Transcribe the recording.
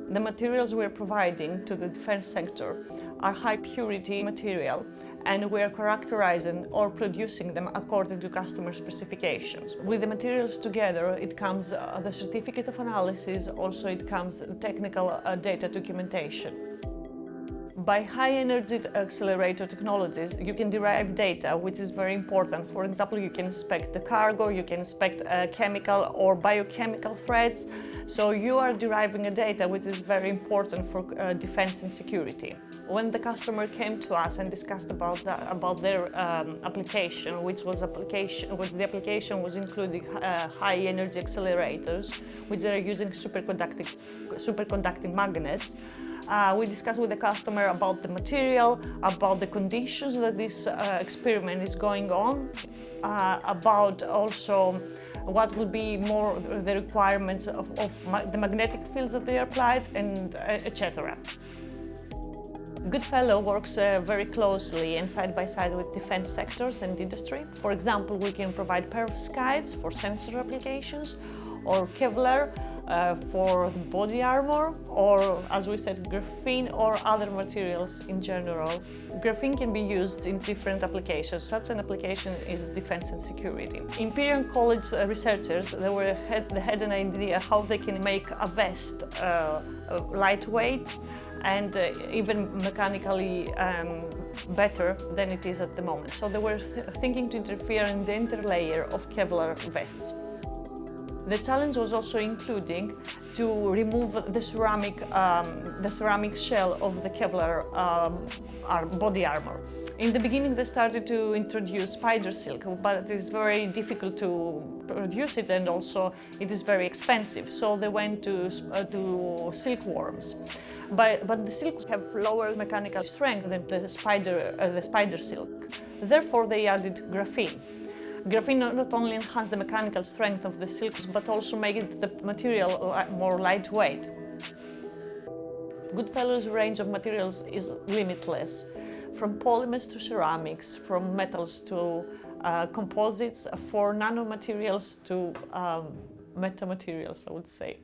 The materials we're providing to the defense sector are high purity material, and we are characterizing or producing them according to customer specifications. With the materials together, it comes the certificate of analysis, also it comes technical data documentation. By high-energy accelerator technologies, you can derive data, which is very important. For example, you can inspect the cargo, you can inspect chemical or biochemical threats. So you are deriving a data which is very important for defense and security. When the customer came to us and discussed about their application, which the application was including high-energy accelerators, which are using superconducting magnets. We discussed with the customer about the material, about the conditions that this experiment is going on, about also what will be more the requirements of the magnetic fields that they applied, and etc. Goodfellow works very closely and side by side with defense sectors and industry. For example, we can provide perovskites for sensor applications, or Kevlar for the body armor, or, as we said, graphene or other materials in general. Graphene can be used in different applications. Such an application is defense and security. Imperial College researchers, they had an idea how they can make a vest lightweight and even mechanically better than it is at the moment. So they were thinking to interfere in the interlayer of Kevlar vests. The challenge was also including to remove the ceramic shell of the Kevlar body armor. In the beginning, they started to introduce spider silk, but it is very difficult to produce it, and also it is very expensive. So they went to silkworms. But the silks have lower mechanical strength than the spider silk. Therefore, they added graphene. Graphene not only enhances the mechanical strength of the silks, but also makes the material more lightweight. Goodfellow's range of materials is limitless, from polymers to ceramics, from metals to composites, for nanomaterials to metamaterials, I would say.